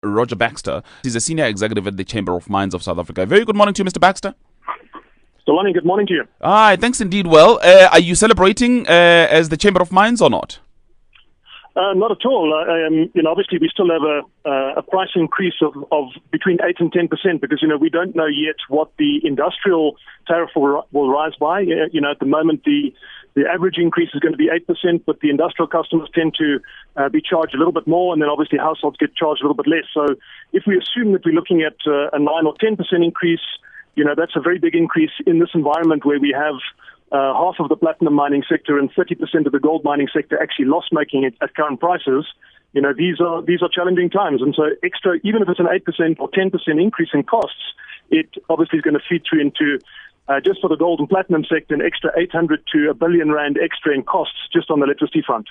Roger Baxter. He's a senior executive at the Chamber of Mines of South Africa. Very good morning to you, Mr. Baxter. Solani, good morning to you. Hi, thanks indeed. Well, are you celebrating as the Chamber of Mines or not? Not at all. Obviously, we still have a price increase of between 8 and 10% because, we don't know yet what the industrial tariff will rise by. At the moment, the average increase is going to be 8%, but the industrial customers tend to be charged a little bit more, and then obviously households get charged a little bit less. So if we assume that we're looking at a 9 or 10% increase, that's a very big increase in this environment where we have half of the platinum mining sector and 30% of the gold mining sector actually loss-making at current prices. These are challenging times, and so extra, even if it's an 8% or 10% increase in costs, it obviously is going to feed through into just for the gold and platinum sector, an extra 800 to R1 billion extra in costs just on the electricity front.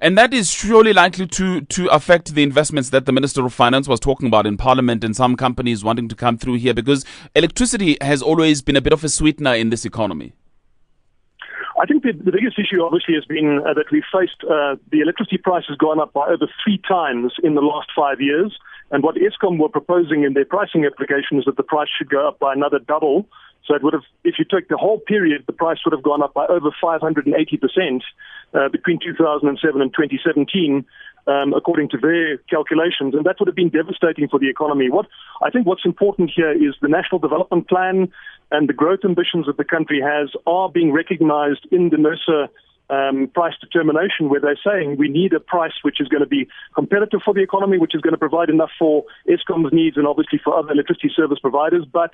And that is surely likely to affect the investments that the Minister of Finance was talking about in Parliament and some companies wanting to come through here, because electricity has always been a bit of a sweetener in this economy. I think the biggest issue obviously has been that we faced the electricity price has gone up by over 3 times in the last 5 years. And what Eskom were proposing in their pricing application is that the price should go up by another double. So it would have, if you take the whole period, the price would have gone up by over 580% between 2007 and 2017, according to their calculations. And that would have been devastating for the economy. What's important here is the National Development Plan and the growth ambitions that the country has are being recognized in the NERSA price determination, where they're saying we need a price which is going to be competitive for the economy, which is going to provide enough for Eskom's needs and obviously for other electricity service providers. But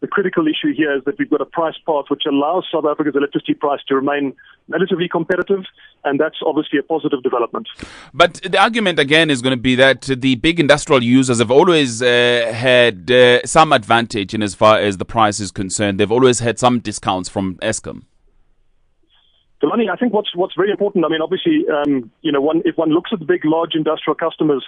the critical issue here is that we've got a price path which allows South Africa's electricity price to remain relatively competitive, and that's obviously a positive development. But the argument again is going to be that the big industrial users have always had some advantage in as far as the price is concerned. They've always had some discounts from Eskom. Delani, I think what's very important, obviously, if one looks at the big, large industrial customers,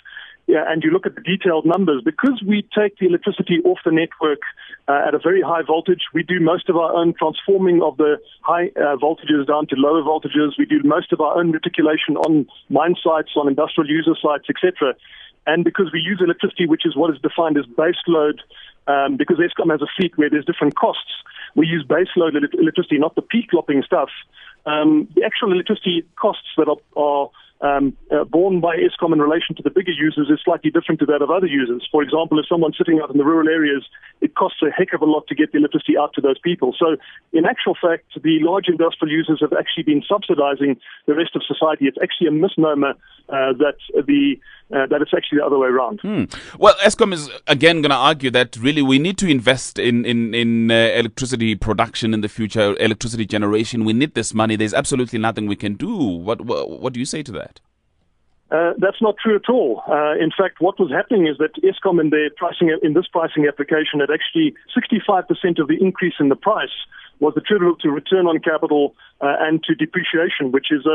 and you look at the detailed numbers, because we take the electricity off the network at a very high voltage, we do most of our own transforming of the high voltages down to lower voltages. We do most of our own reticulation on mine sites, on industrial user sites, etc. And because we use electricity, which is what is defined as base load, because Eskom has a fleet where there's different costs, we use base load electricity, not the peak-lopping stuff. The actual electricity costs that are borne by Eskom in relation to the bigger users is slightly different to that of other users. For example, if someone's sitting out in the rural areas, it costs a heck of a lot to get the electricity out to those people. So in actual fact, the large industrial users have actually been subsidizing the rest of society. It's actually a misnomer that it's actually the other way around. Well, Eskom is again going to argue that really we need to invest in electricity production in the future, electricity generation. We need this money. There's absolutely nothing we can do. What do you say to that? That's not true at all. In fact, what was happening is that Eskom in this pricing application had actually 65% of the increase in the price was attributable to return on capital and to depreciation, which is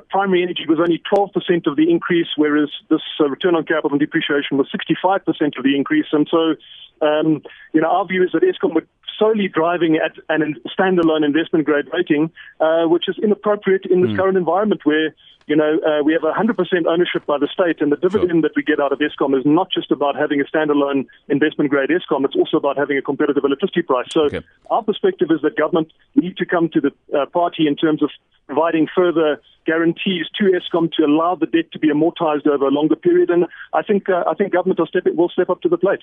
primary energy was only 12% of the increase, whereas this return on capital and depreciation was 65% of the increase. And so, our view is that Eskom would solely driving at a standalone investment grade rating, which is inappropriate in this current environment where we have 100% ownership by the state, and the dividend that we get out of Eskom is not just about having a standalone investment grade Eskom, it's also about having a competitive electricity price. So our perspective is that government need to come to the party in terms of providing further guarantees to Eskom to allow the debt to be amortized over a longer period, and I think government will step up to the plate.